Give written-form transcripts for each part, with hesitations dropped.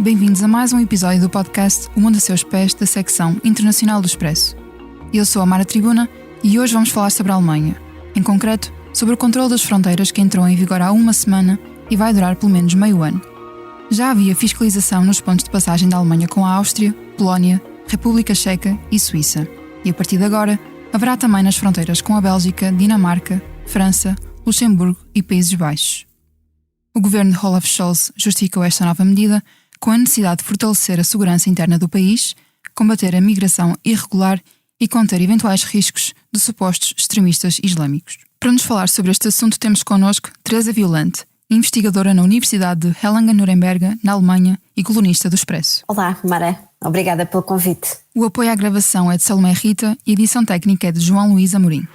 Bem-vindos a mais um episódio do podcast O Mundo a Seus Pés, da secção Internacional do Expresso. Eu sou a Mara Tribuna e hoje vamos falar sobre a Alemanha, em concreto sobre o controle das fronteiras que entrou em vigor há uma semana e vai durar pelo menos meio ano. Já havia fiscalização nos pontos de passagem da Alemanha com a Áustria, Polónia, República Checa e Suíça, e a partir de agora haverá também nas fronteiras com a Bélgica, Dinamarca, França, Luxemburgo e Países Baixos. O governo de Olaf Scholz justificou esta nova medida com a necessidade de fortalecer a segurança interna do país, combater a migração irregular e conter eventuais riscos de supostos extremistas islâmicos. Para nos falar sobre este assunto temos connosco Teresa Violante, investigadora na Universidade de Erlangen-Nuremberg, na Alemanha, e colunista do Expresso. Olá, Mara. Obrigada pelo convite. O apoio à gravação é de Salomé Rita e a edição técnica é de João Luís Amorim.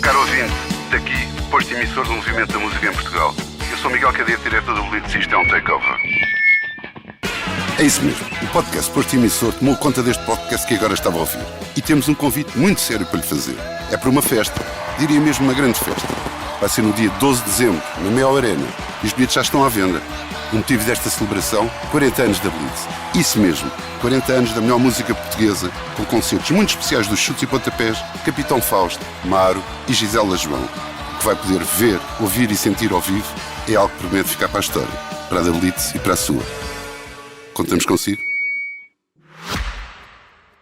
Caro ouvinte, daqui, posto emissor do Movimento da Música em Portugal. Eu sou Miguel Cadete, diretor do Blitz, isto é um takeover. É isso mesmo, o podcast Posto Emissor tomou conta deste podcast que agora estava a ouvir. E temos um convite muito sério para lhe fazer. É para uma festa, diria mesmo uma grande festa. Vai ser no dia 12 de dezembro, na Mel Arena. E os bilhetes já estão à venda. O motivo desta celebração, 40 anos da Blitz. Isso mesmo, 40 anos da melhor música portuguesa, com concertos muito especiais dos Chutes e Pontapés, Capitão Fausto, Maro e Gisela João. O que vai poder ver, ouvir e sentir ao vivo é algo que promete ficar para a história, para a da Blitz e para a sua. Contamos consigo?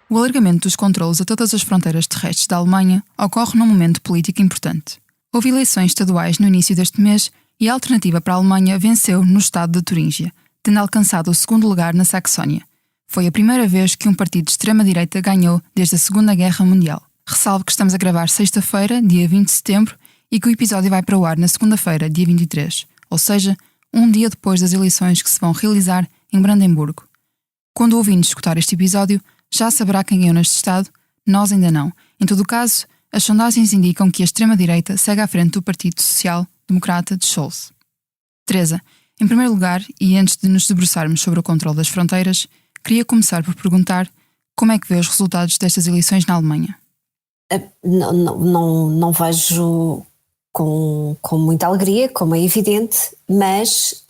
O alargamento dos controlos a todas as fronteiras terrestres da Alemanha ocorre num momento político importante. Houve eleições estaduais no início deste mês e a alternativa para a Alemanha venceu no estado de Turíngia, tendo alcançado o segundo lugar na Saxónia. Foi a primeira vez que um partido de extrema-direita ganhou desde a Segunda Guerra Mundial. Ressalvo que estamos a gravar sexta-feira, dia 20 de setembro, e que o episódio vai para o ar na segunda-feira, dia 23, ou seja, um dia depois das eleições que se vão realizar em Brandemburgo. Quando o ouvinte escutar este episódio, já saberá quem ganhou neste estado, nós ainda não. Em todo o caso, as sondagens indicam que a extrema-direita segue à frente do Partido Social Democrata de Scholz. Teresa, em primeiro lugar, e antes de nos debruçarmos sobre o controle das fronteiras, queria começar por perguntar como é que vê os resultados destas eleições na Alemanha. Não vejo com muita alegria, como é evidente, mas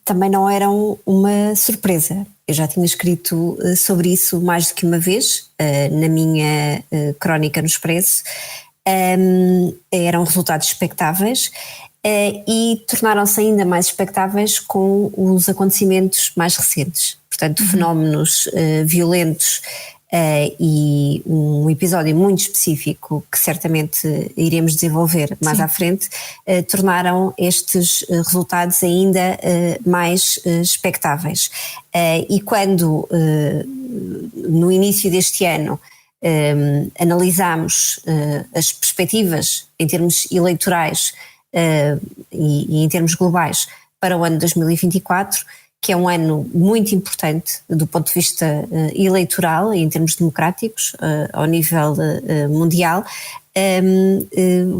também não eram uma surpresa. Eu já tinha escrito sobre isso mais do que uma vez, na minha crónica no Expresso. Eram resultados expectáveis e tornaram-se ainda mais expectáveis com os acontecimentos mais recentes. Portanto, fenómenos violentos e um episódio muito específico que certamente iremos desenvolver mais à frente, tornaram estes resultados ainda mais expectáveis. E quando no início deste ano analisámos as perspectivas em termos eleitorais e em termos globais para o ano 2024, que é um ano muito importante do ponto de vista eleitoral e em termos democráticos ao nível mundial,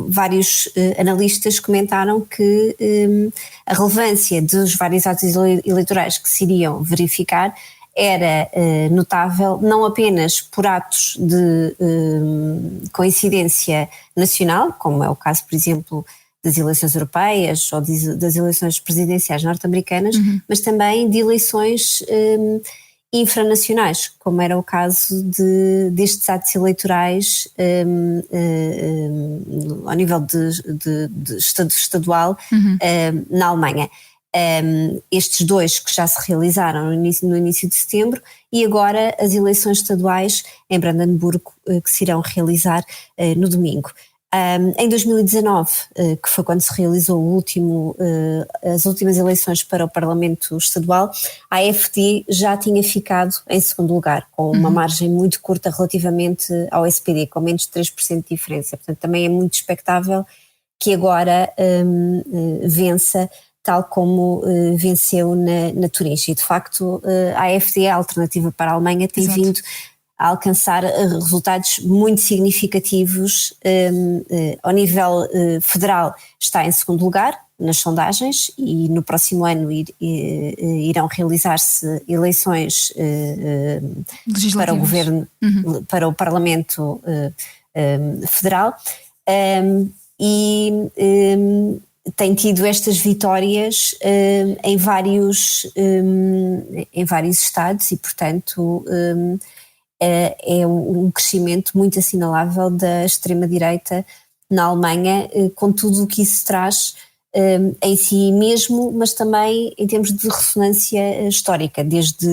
vários analistas comentaram que a relevância dos vários atos eleitorais que se iriam verificar era notável não apenas por atos de coincidência nacional, como é o caso, por exemplo, das eleições europeias ou das eleições presidenciais norte-americanas, mas também de eleições infranacionais, como era o caso destes atos eleitorais ao nível de estadual na Alemanha. Estes dois que já se realizaram no início de setembro e agora as eleições estaduais em Brandemburgo que se irão realizar no domingo. Em 2019, que foi quando se realizou as últimas eleições para o Parlamento Estadual, a AfD já tinha ficado em segundo lugar, com uma margem muito curta relativamente ao SPD, com menos de 3% de diferença. Portanto, também é muito expectável que agora vença, tal como venceu na Turíngia. E, de facto, a AfD, a alternativa para a Alemanha, tem vindo a alcançar resultados muito significativos. Ao nível federal está em segundo lugar nas sondagens e no próximo ano irão realizar-se eleições para o governo, para o Parlamento Federal. tem tido estas vitórias em vários estados e, portanto, é um crescimento muito assinalável da extrema-direita na Alemanha, com tudo o que isso traz em si mesmo, mas também em termos de ressonância histórica, desde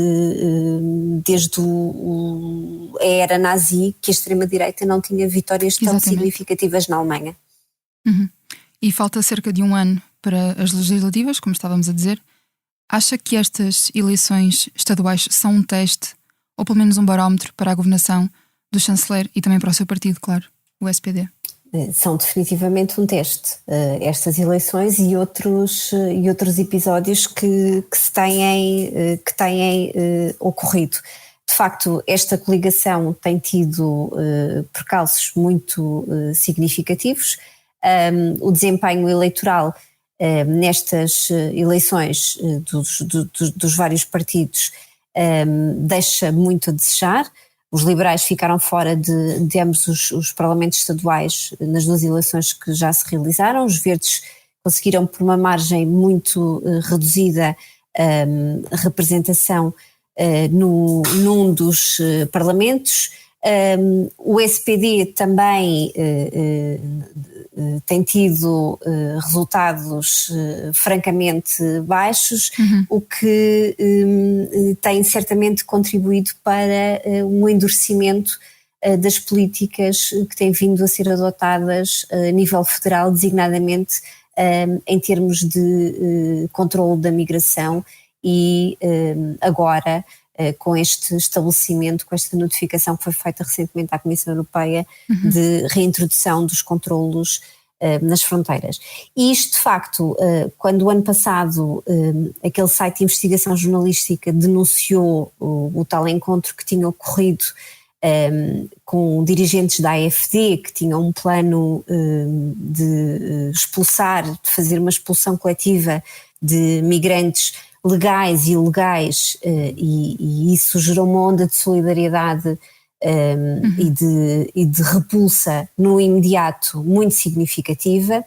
a era nazi, que a extrema-direita não tinha vitórias tão significativas na Alemanha. Uhum. E falta cerca de um ano para as legislativas, como estávamos a dizer. Acha que estas eleições estaduais são um teste, ou pelo menos um barómetro para a governação do chanceler e também para o seu partido, claro, o SPD? São definitivamente um teste, estas eleições e outros episódios que têm ocorrido. De facto, esta coligação tem tido percalços muito significativos. O desempenho eleitoral nestas eleições dos vários partidos deixa muito a desejar. Os liberais ficaram fora de ambos os parlamentos estaduais nas duas eleições que já se realizaram. Os verdes conseguiram, por uma margem muito reduzida, representação num dos parlamentos. O SPD também tem tido resultados francamente baixos, o que tem certamente contribuído para um endurecimento das políticas que têm vindo a ser adotadas a nível federal, designadamente em termos de controle da migração e agora com este estabelecimento, com esta notificação que foi feita recentemente à Comissão Europeia de reintrodução dos controlos nas fronteiras. E isto, de facto, quando o ano passado aquele site de investigação jornalística denunciou o tal encontro que tinha ocorrido com dirigentes da AfD, que tinham um plano de expulsar, de fazer uma expulsão coletiva de migrantes legais e ilegais, e isso gerou uma onda de solidariedade e de repulsa no imediato muito significativa.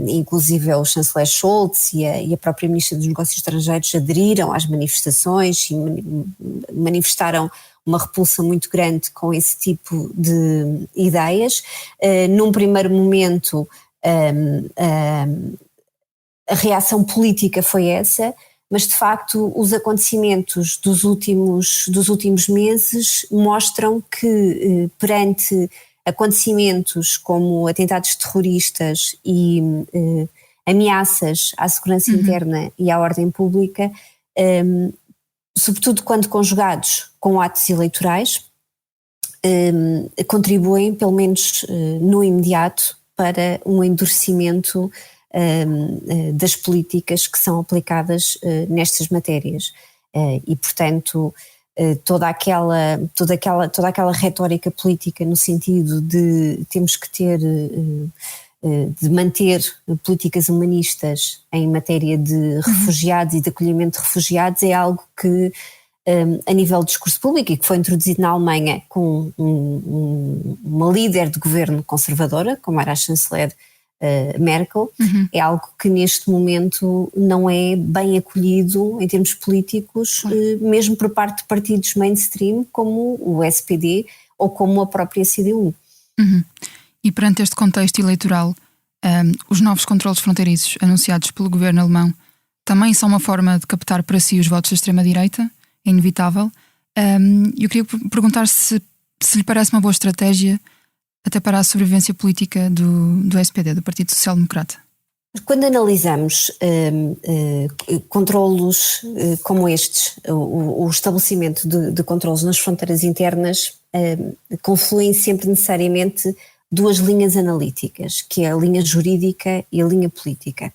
Inclusive o chanceler Scholz e a própria ministra dos Negócios Estrangeiros aderiram às manifestações e manifestaram uma repulsa muito grande com esse tipo de ideias. Num primeiro momento a reação política foi essa, mas de facto os acontecimentos dos últimos meses mostram que perante acontecimentos como atentados terroristas e ameaças à segurança interna e à ordem pública, sobretudo quando conjugados com atos eleitorais, contribuem, pelo menos no imediato, para um endurecimento das políticas que são aplicadas nestas matérias. E, portanto, toda aquela retórica política no sentido de temos que ter, de manter políticas humanistas em matéria de refugiados e de acolhimento de refugiados é algo que, a nível de discurso público, e que foi introduzido na Alemanha com uma líder de governo conservadora, como era a chanceler Merkel, é algo que neste momento não é bem acolhido em termos políticos, mesmo por parte de partidos mainstream como o SPD ou como a própria CDU. E perante este contexto eleitoral, os novos controlos fronteiriços anunciados pelo governo alemão também são uma forma de captar para si os votos da extrema-direita, é inevitável. Eu queria perguntar se lhe parece uma boa estratégia até para a sobrevivência política do SPD, do Partido Social Democrata. Quando analisamos controlos como estes, o estabelecimento de controlos nas fronteiras internas confluem sempre necessariamente duas linhas analíticas, que é a linha jurídica e a linha política.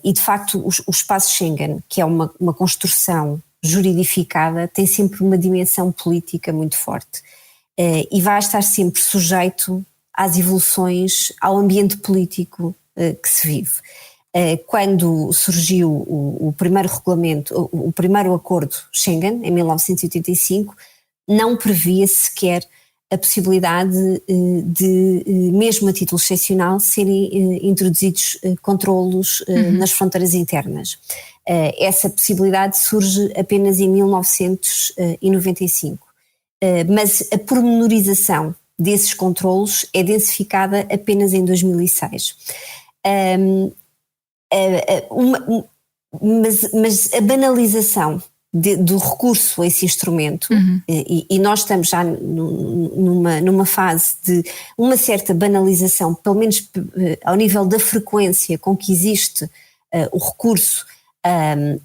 E de facto o espaço Schengen, que é uma construção juridificada, tem sempre uma dimensão política muito forte. E vai estar sempre sujeito às evoluções, ao ambiente político que se vive. Quando surgiu o primeiro regulamento, o primeiro acordo Schengen, em 1985, não previa sequer a possibilidade de, mesmo a título excepcional, serem introduzidos controlos nas fronteiras internas. Essa possibilidade surge apenas em 1995, mas a pormenorização desses controlos é densificada apenas em 2006. Mas a banalização do recurso a esse instrumento, e nós estamos já numa fase de uma certa banalização, pelo menos ao nível da frequência com que existe o recurso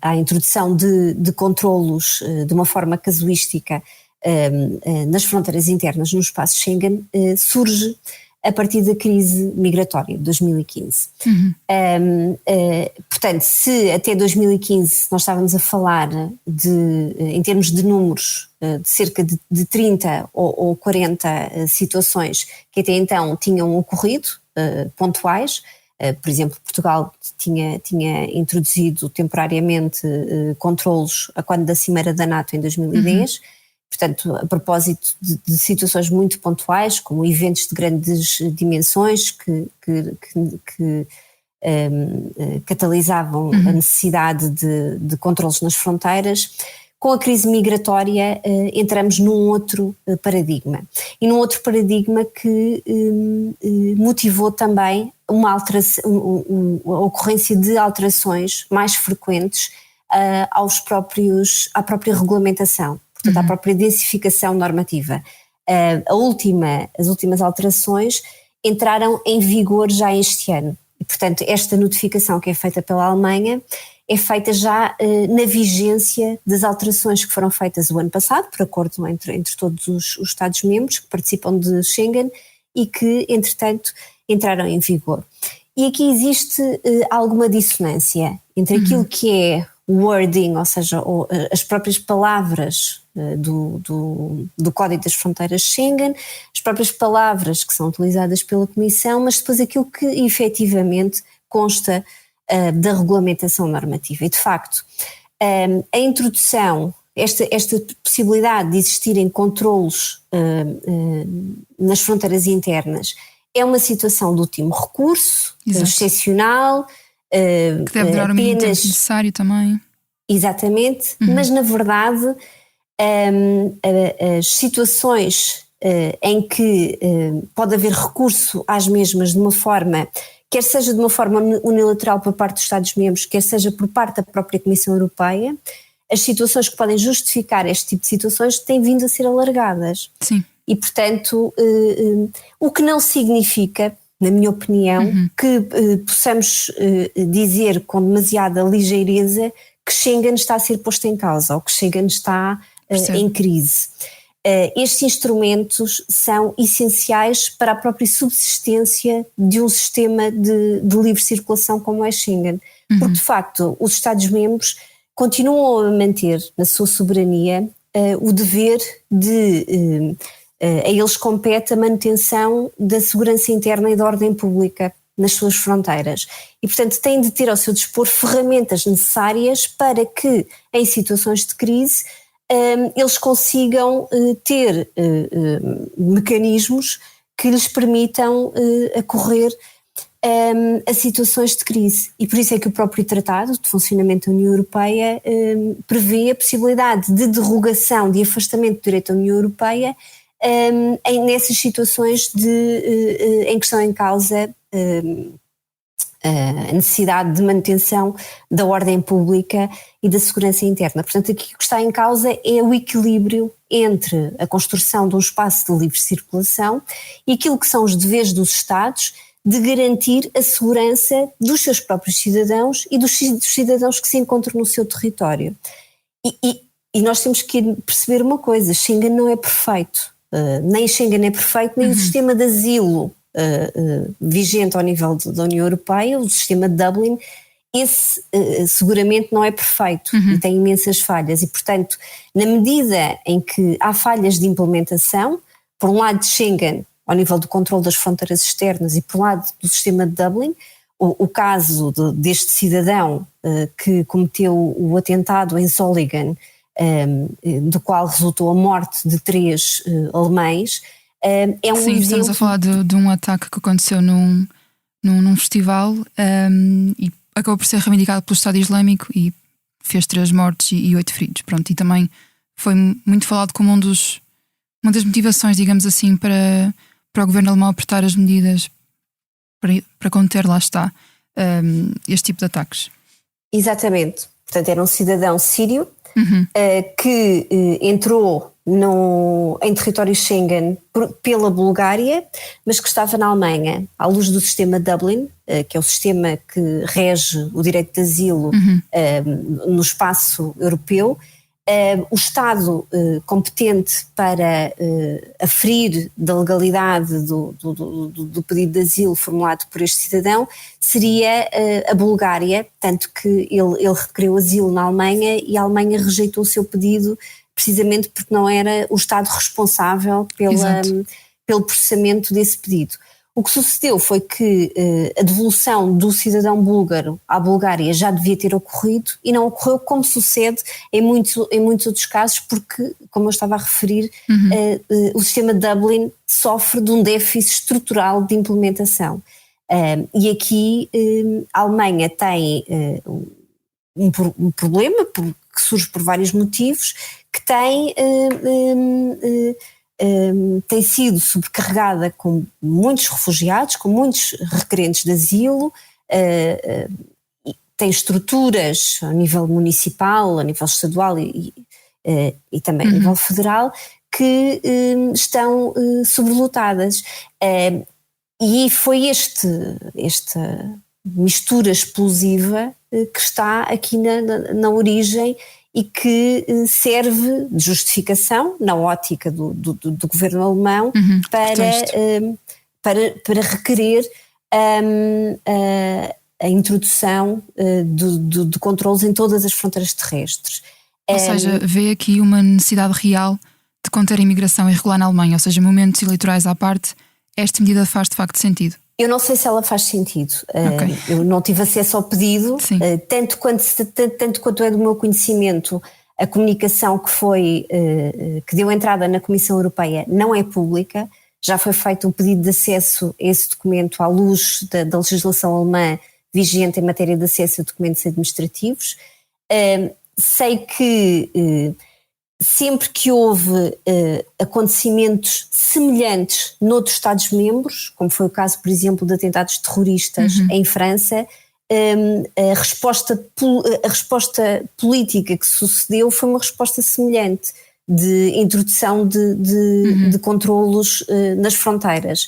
à introdução de controlos de uma forma casuística nas fronteiras internas no espaço Schengen, surge a partir da crise migratória de 2015. Portanto, se até 2015 nós estávamos a falar em termos de números, de cerca de 30 ou 40 situações que até então tinham ocorrido, pontuais. Por exemplo, Portugal tinha introduzido temporariamente controlos a quando da Cimeira da NATO em 2010, portanto, a propósito de situações muito pontuais, como eventos de grandes dimensões que catalisavam a necessidade de controlos nas fronteiras. Com a crise migratória entramos num outro paradigma. E num outro paradigma que motivou também a ocorrência de alterações mais frequentes à própria regulamentação. Portanto, à própria densificação normativa. As últimas alterações entraram em vigor já este ano. E, portanto, esta notificação que é feita pela Alemanha é feita já na vigência das alterações que foram feitas o ano passado, por acordo entre todos os Estados-membros que participam de Schengen e que, entretanto, entraram em vigor. E aqui existe alguma dissonância entre aquilo que é o wording, ou seja, as próprias palavras do Código das Fronteiras Schengen, as próprias palavras que são utilizadas pela Comissão, mas depois aquilo que efetivamente consta da regulamentação normativa. E, de facto, a introdução, esta possibilidade de existirem controlos nas fronteiras internas é uma situação de último recurso, excepcional, que deve durar o mínimo tempo necessário também. Exatamente, mas na verdade as situações em que pode haver recurso às mesmas de uma forma, quer seja de uma forma unilateral por parte dos Estados-membros, quer seja por parte da própria Comissão Europeia, as situações que podem justificar este tipo de situações têm vindo a ser alargadas. Sim. E, portanto, o que não significa, na minha opinião, que possamos dizer com demasiada ligeireza que Schengen está a ser posto em causa ou que Schengen está em crise. Estes instrumentos são essenciais para a própria subsistência de um sistema de livre circulação como é Schengen, porque de facto os Estados-membros continuam a manter na sua soberania o dever de, a eles compete a manutenção da segurança interna e da ordem pública nas suas fronteiras e portanto têm de ter ao seu dispor ferramentas necessárias para que em situações de crise eles consigam ter mecanismos que lhes permitam acorrer a situações de crise. E por isso é que o próprio Tratado de Funcionamento da União Europeia prevê a possibilidade de derrogação, de afastamento do direito da União Europeia nessas situações em que estão em causa a necessidade de manutenção da ordem pública e da segurança interna. Portanto, aqui o que está em causa é o equilíbrio entre a construção de um espaço de livre circulação e aquilo que são os deveres dos Estados de garantir a segurança dos seus próprios cidadãos e dos cidadãos que se encontram no seu território. E nós temos que perceber uma coisa, Schengen não é perfeito, nem Schengen é perfeito, nem o sistema de asilo vigente ao nível da União Europeia, o sistema de Dublin, esse seguramente não é perfeito e tem imensas falhas e, portanto, na medida em que há falhas de implementação, por um lado de Schengen, ao nível do controle das fronteiras externas e por um lado do sistema de Dublin, o caso deste cidadão que cometeu o atentado em Zolligen, do qual resultou a morte de 3 alemães, É um Sim, exemplo... estamos a falar de um ataque que aconteceu num festival e acabou por ser reivindicado pelo Estado Islâmico e fez 3 mortes e 8 feridos. Pronto, e também foi muito falado como uma das motivações, digamos assim, para o governo alemão apertar as medidas para conter, lá está, este tipo de ataques. Exatamente. Portanto, era um cidadão sírio que entrou em território Schengen pela Bulgária, mas que estava na Alemanha, à luz do sistema Dublin, que é o sistema que rege o direito de asilo no espaço europeu. O Estado competente para aferir da legalidade do pedido de asilo formulado por este cidadão seria a Bulgária, tanto que ele requeriu asilo na Alemanha e a Alemanha rejeitou o seu pedido precisamente porque não era o Estado responsável pelo processamento desse pedido. O que sucedeu foi que a devolução do cidadão búlgaro à Bulgária já devia ter ocorrido e não ocorreu, como sucede em muitos outros casos, porque, como eu estava a referir, o sistema Dublin sofre de um déficit estrutural de implementação. E aqui a Alemanha tem um problema que surge por vários motivos, que tem sido sobrecarregada com muitos refugiados, com muitos requerentes de asilo, tem estruturas a nível municipal, a nível estadual e também a nível federal que estão sobrelotadas. E foi esta mistura explosiva que está aqui na origem e que serve de justificação, na ótica do governo alemão, para requerer a introdução de controles em todas as fronteiras terrestres. Ou seja, vê aqui uma necessidade real de conter a imigração irregular na Alemanha, ou seja, momentos eleitorais à parte, esta medida faz de facto sentido? Eu não sei se ela faz sentido. Okay. Eu não tive acesso ao pedido, tanto quanto é do meu conhecimento, a comunicação que deu entrada na Comissão Europeia não é pública. Já foi feito um pedido de acesso a esse documento à luz da legislação alemã vigente em matéria de acesso a documentos administrativos. Sei que sempre que houve acontecimentos semelhantes noutros Estados-membros, como foi o caso, por exemplo, de atentados terroristas em França, a resposta política que sucedeu foi uma resposta semelhante de introdução de controlos nas fronteiras.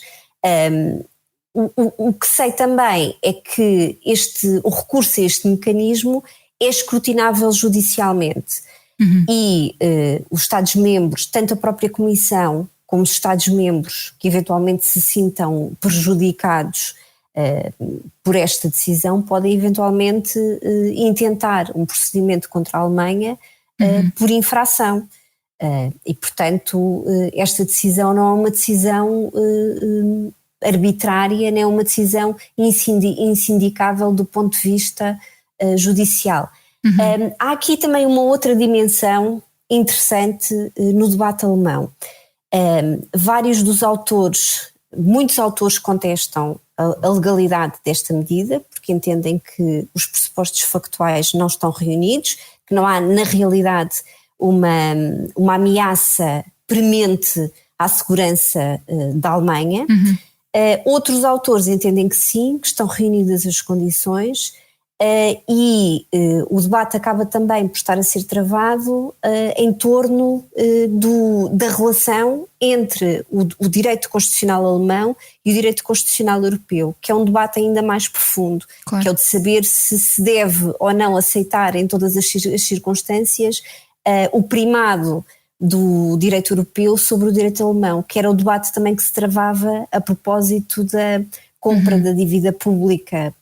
O que sei também é que o recurso a este mecanismo é escrutinável judicialmente. E os Estados-membros, tanto a própria Comissão como os Estados-membros que eventualmente se sintam prejudicados por esta decisão, podem eventualmente intentar um procedimento contra a Alemanha por infração. E, portanto, esta decisão não é uma decisão arbitrária, nem é uma decisão insindicável do ponto de vista judicial. Há aqui também uma outra dimensão interessante no debate alemão. Muitos autores contestam a legalidade desta medida, porque entendem que os pressupostos factuais não estão reunidos, que não há, na realidade, uma ameaça premente à segurança da Alemanha. Outros autores entendem que sim, que estão reunidas as condições. O debate acaba também por estar a ser travado em torno da relação entre o direito constitucional alemão e o direito constitucional europeu, que é um debate ainda mais profundo, claro. Que é o de saber se deve ou não aceitar em todas as circunstâncias o primado do direito europeu sobre o direito alemão, que era o debate também que se travava a propósito da compra da dívida pública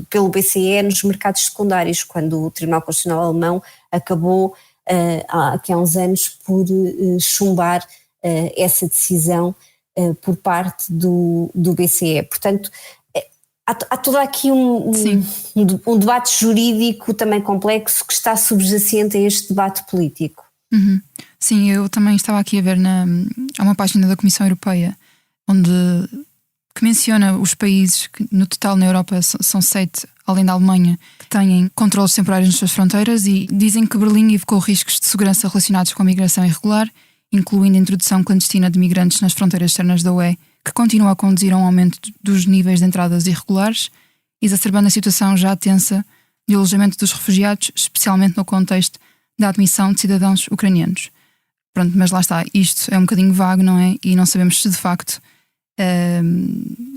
pelo BCE nos mercados secundários, quando o Tribunal Constitucional Alemão acabou aqui há uns anos por chumbar essa decisão por parte do BCE. Portanto, há todo aqui um debate jurídico também complexo que está subjacente a este debate político. Uhum. Sim, eu também estava aqui a ver há uma página da Comissão Europeia que menciona os países que no total na Europa são 7, além da Alemanha, que têm controles temporários nas suas fronteiras, e dizem que Berlim evocou riscos de segurança relacionados com a migração irregular, incluindo a introdução clandestina de migrantes nas fronteiras externas da UE, que continua a conduzir a um aumento dos níveis de entradas irregulares, exacerbando a situação já tensa de alojamento dos refugiados, especialmente no contexto da admissão de cidadãos ucranianos. Pronto, mas lá está, isto é um bocadinho vago, não é? E não sabemos se de facto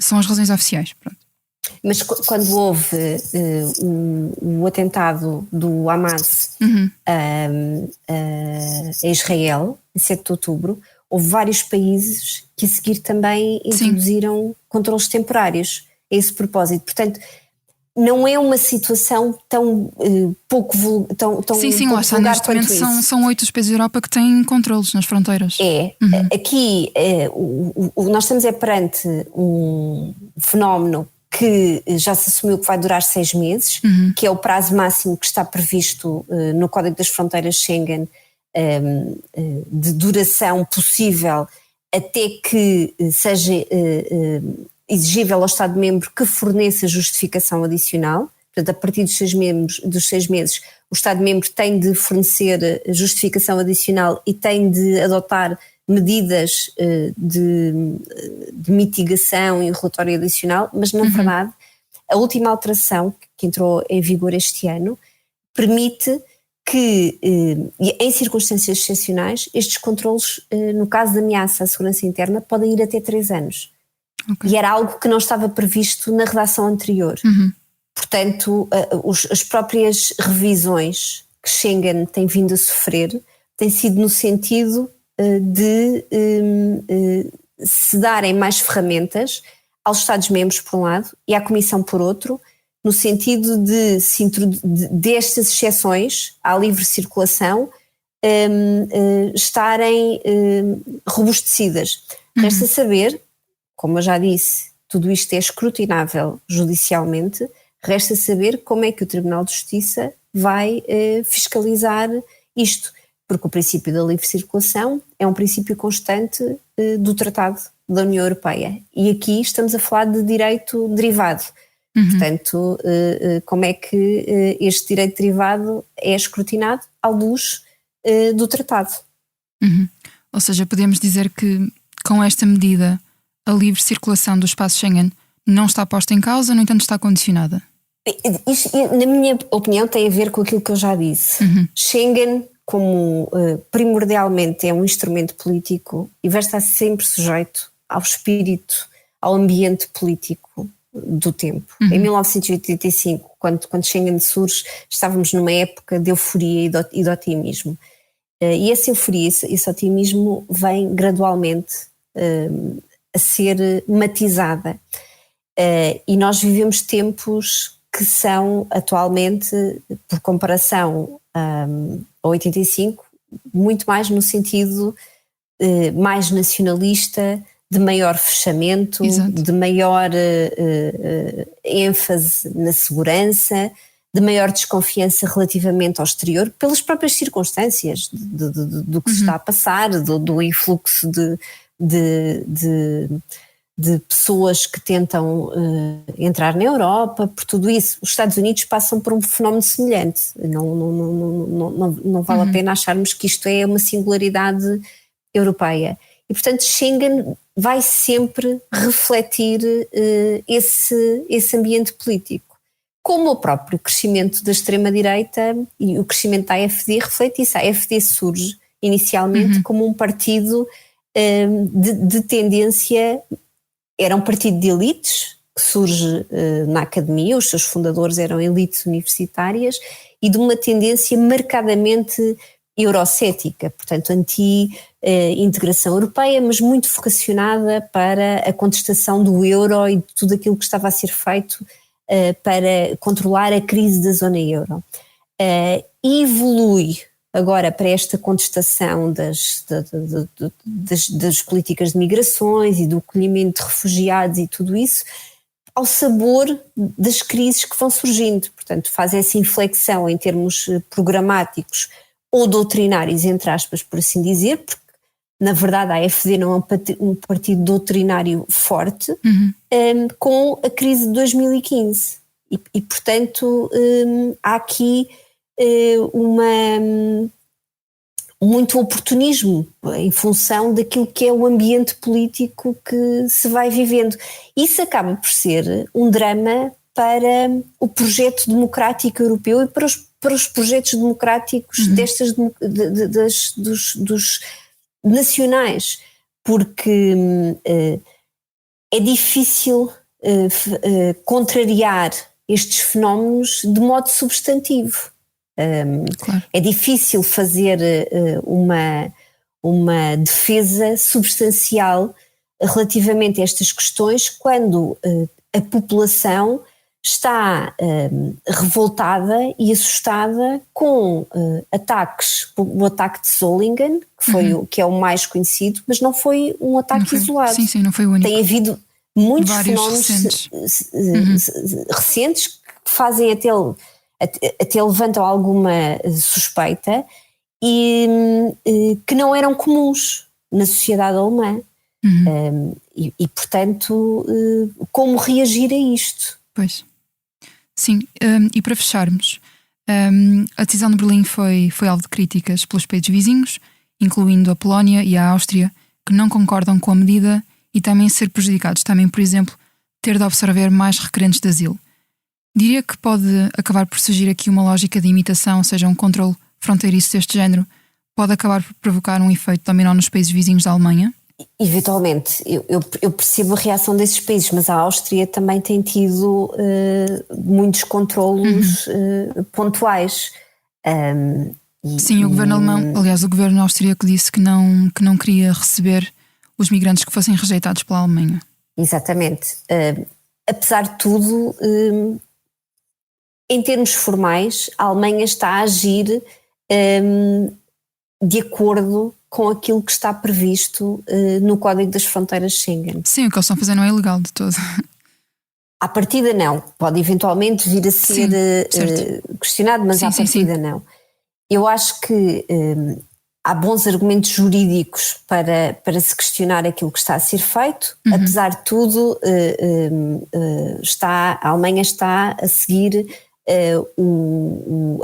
são as razões oficiais. Pronto. Mas quando houve o atentado do Hamas a Israel, em 7 de outubro, houve vários países que a seguir também introduziram controles temporários a esse propósito. Portanto, não é uma situação tão pouco sim, lá está. Neste momento são 8 os países da Europa que têm controles nas fronteiras. Aqui nós estamos perante um fenómeno que já se assumiu que vai durar 6 meses, que é o prazo máximo que está previsto no Código das Fronteiras Schengen, de duração possível até que seja exigível ao Estado-membro que forneça justificação adicional. Portanto, a partir dos 6 meses, o Estado-membro tem de fornecer justificação adicional e tem de adotar medidas de mitigação e relatório adicional, mas na verdade a última alteração que entrou em vigor este ano permite que, em circunstâncias excepcionais, estes controlos, no caso de ameaça à segurança interna, podem ir até 3 anos. Okay. E era algo que não estava previsto na redação anterior. Portanto, as próprias revisões que Schengen tem vindo a sofrer têm sido no sentido de se darem mais ferramentas aos Estados-membros por um lado e à Comissão por outro, no sentido destas exceções à livre circulação estarem robustecidas. Resta saber, como eu já disse, tudo isto é escrutinável judicialmente, resta saber como é que o Tribunal de Justiça vai fiscalizar isto, porque o princípio da livre circulação é um princípio constante do Tratado da União Europeia, e aqui estamos a falar de direito derivado. Portanto, como é que este direito derivado é escrutinado à luz do Tratado? Ou seja, podemos dizer que com esta medida a livre circulação do espaço Schengen não está posta em causa, no entanto está condicionada? Isto, na minha opinião, tem a ver com aquilo que eu já disse. Schengen, como primordialmente é um instrumento político e vai estar sempre sujeito ao espírito, ao ambiente político do tempo. Em 1985, quando Schengen surge, estávamos numa época de euforia e de otimismo. E essa euforia, esse otimismo vem gradualmente a ser matizada. E nós vivemos tempos que são atualmente, por comparação a 85, muito mais no sentido mais nacionalista, de maior fechamento, Exato. De maior ênfase na segurança, de maior desconfiança relativamente ao exterior, pelas próprias circunstâncias do que se está a passar, do influxo de pessoas que tentam entrar na Europa, por tudo isso. Os Estados Unidos passam por um fenómeno semelhante. Não vale a pena acharmos que isto é uma singularidade europeia. E, portanto, Schengen vai sempre refletir esse ambiente político. Como o próprio crescimento da extrema-direita e o crescimento da AfD reflete isso. A AfD surge inicialmente como um partido de tendência, era um partido de elites, que surge na academia, os seus fundadores eram elites universitárias, e de uma tendência marcadamente eurocética, portanto anti-integração europeia, mas muito vocacionada para a contestação do euro e de tudo aquilo que estava a ser feito para controlar a crise da zona euro. E evolui agora para esta contestação das políticas de migrações e do acolhimento de refugiados e tudo isso, ao sabor das crises que vão surgindo. Portanto, faz essa inflexão em termos programáticos ou doutrinários, entre aspas, por assim dizer, porque na verdade a AfD não é um partido doutrinário forte, com a crise de 2015. E portanto, há aqui muito oportunismo em função daquilo que é o ambiente político que se vai vivendo. Isso acaba por ser um drama para o projeto democrático europeu e para os projetos democráticos dos nacionais, porque é difícil contrariar estes fenómenos de modo substantivo. Claro. É difícil fazer uma defesa substancial relativamente a estas questões quando a população está revoltada e assustada com ataques, o ataque de Solingen, que é o mais conhecido, mas não foi um ataque isolado. Sim, não foi o único. Tem havido muitos Vários fenómenos recentes que fazem até levantam alguma suspeita e que não eram comuns na sociedade alemã. E portanto, como reagir a isto? Pois. Sim, e para fecharmos, a decisão de Berlim foi alvo de críticas pelos países vizinhos, incluindo a Polónia e a Áustria, que não concordam com a medida e temem ser prejudicados, também, por exemplo, ter de absorver mais requerentes de asilo. Diria que pode acabar por surgir aqui uma lógica de imitação, ou seja, um controle fronteiriço deste género, pode acabar por provocar um efeito dominó nos países vizinhos da Alemanha? Eventualmente, eu percebo a reação desses países, mas a Áustria também tem tido muitos controlos pontuais. Sim, o governo alemão, aliás, o governo austríaco disse que não queria receber os migrantes que fossem rejeitados pela Alemanha. Exatamente. Apesar de tudo, em termos formais, a Alemanha está a agir de acordo com aquilo que está previsto no Código das Fronteiras Schengen. Sim, o que eles estão fazendo não é ilegal de todo. À partida não, pode eventualmente vir a ser questionado, mas à partida não. Eu acho que há bons argumentos jurídicos para se questionar aquilo que está a ser feito. Apesar de tudo, a Alemanha está a seguir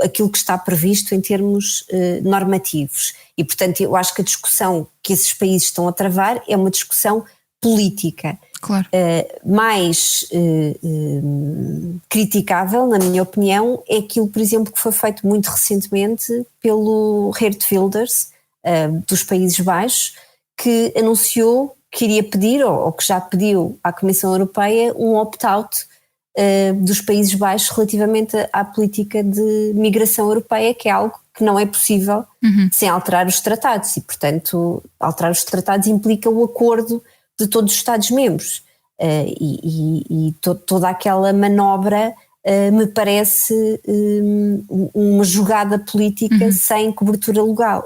aquilo que está previsto em termos normativos. E, portanto, eu acho que a discussão que esses países estão a travar é uma discussão política. Claro. Mais criticável, na minha opinião, é aquilo, por exemplo, que foi feito muito recentemente pelo Geert Wilders, dos Países Baixos, que anunciou que iria pedir, ou que já pediu à Comissão Europeia, um opt-out dos Países Baixos relativamente à política de migração europeia, que é algo que não é possível sem alterar os tratados. E, portanto, alterar os tratados implica o acordo de todos os Estados-membros. E toda aquela manobra me parece uma jogada política sem cobertura legal.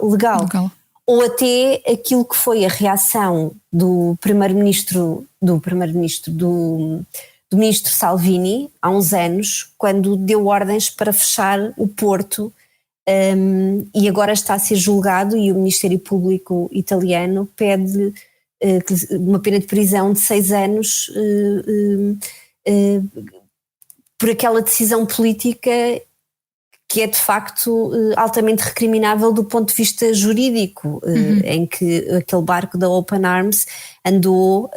Ou até aquilo que foi a reação do ministro Salvini há uns anos, quando deu ordens para fechar o Porto, e agora está a ser julgado, e o Ministério Público italiano pede uma pena de prisão de 6 anos por aquela decisão política que é de facto altamente recriminável do ponto de vista jurídico, em que aquele barco da Open Arms andou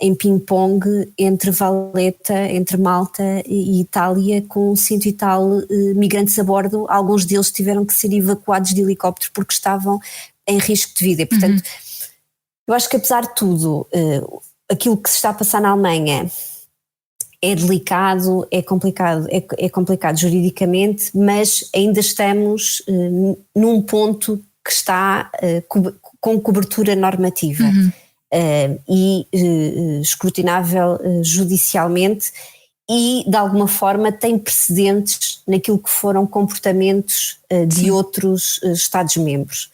em ping-pong entre Valletta, entre Malta e Itália, com 100 e tal migrantes a bordo. Alguns deles tiveram que ser evacuados de helicóptero porque estavam em risco de vida. E, portanto, eu acho que, apesar de tudo, aquilo que se está a passar na Alemanha é delicado, é complicado juridicamente, mas ainda estamos num ponto que está com cobertura normativa e escrutinável judicialmente, e de alguma forma tem precedentes naquilo que foram comportamentos de outros Estados-membros.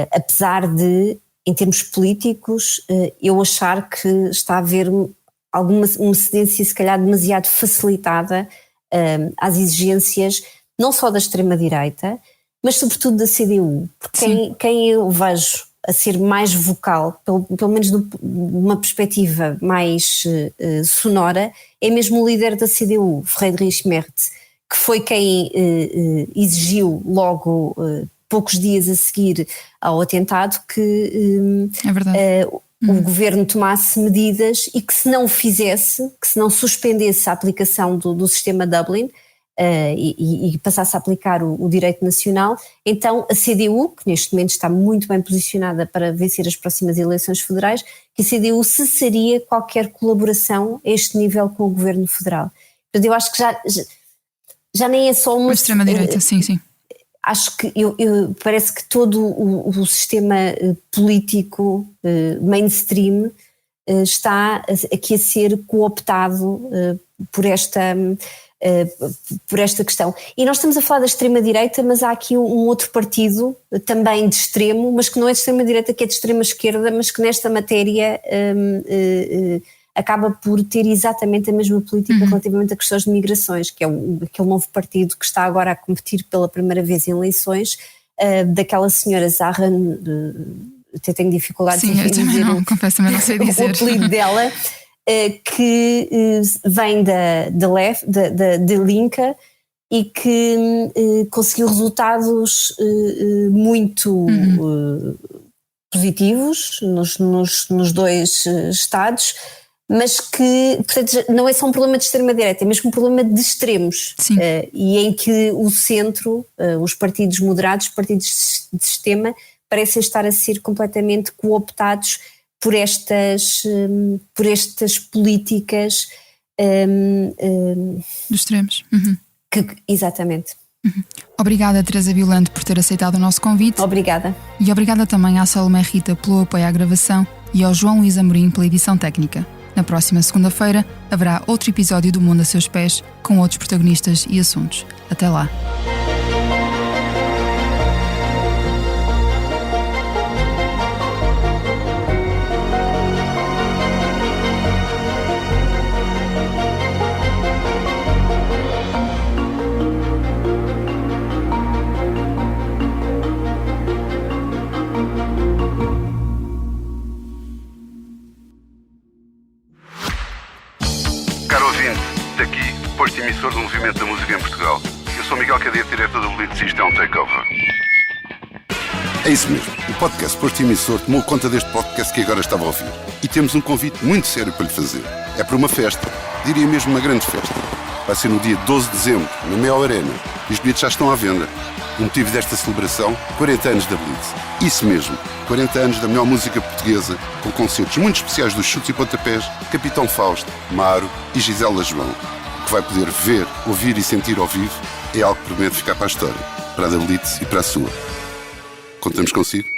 Apesar de, em termos políticos, eu achar que está a haver uma cedência se calhar demasiado facilitada às exigências não só da extrema-direita, mas sobretudo da CDU. Porque quem eu vejo a ser mais vocal, pelo menos de uma perspectiva mais sonora, é mesmo o líder da CDU, Friedrich Merz, que foi quem exigiu logo poucos dias a seguir ao atentado que o governo tomasse medidas e que se não fizesse, que se não suspendesse a aplicação do sistema Dublin e passasse a aplicar o direito nacional, então a CDU, que neste momento está muito bem posicionada para vencer as próximas eleições federais, que a CDU cessaria qualquer colaboração a este nível com o governo federal. Portanto, eu acho que já nem é só uma extrema-direita, sim. Acho que parece que todo o sistema político mainstream está aqui a ser cooptado por esta questão. E nós estamos a falar da extrema-direita, mas há aqui um outro partido também de extremo, mas que não é de extrema-direita, que é de extrema-esquerda, mas que nesta matéria acaba por ter exatamente a mesma política relativamente a questões de migrações, que é aquele novo partido que está agora a competir pela primeira vez em eleições, daquela senhora Zahra, até tenho dificuldades em dizer confesso, também não sei dizer. O apelido dela, que vem da Linke e que conseguiu resultados muito positivos nos dois estados, mas que, portanto, não é só um problema de extrema-direita, é mesmo um problema de extremos, e em que o centro, os partidos moderados, os partidos de sistema, parecem estar a ser completamente cooptados por estas políticas dos extremos. Exatamente. Obrigada, Teresa Violante, por ter aceitado o nosso convite. Obrigada. E obrigada também à Salomé Rita pelo apoio à gravação e ao João Luís Amorim pela edição técnica. Na próxima segunda-feira haverá outro episódio do Mundo a Seus Pés com outros protagonistas e assuntos. Até lá. Daqui, posto emissor do Movimento da Música em Portugal. Eu sou Miguel Cadete, diretor do Blitz, isto é um takeover. É isso mesmo, o podcast Posto Emissor tomou conta deste podcast que agora estava a ouvir. E temos um convite muito sério para lhe fazer. É para uma festa, diria mesmo uma grande festa. Vai ser no dia 12 de dezembro, na Mel Arena, e os bilhetes já estão à venda. O motivo desta celebração, 40 anos da Blitz. Isso mesmo, 40 anos da melhor música portuguesa, com concertos muito especiais dos Chutes e Pontapés, Capitão Fausto, Maro e Gisela João. O que vai poder ver, ouvir e sentir ao vivo é algo que promete ficar para a história, para a da Blitz e para a sua. Contamos consigo?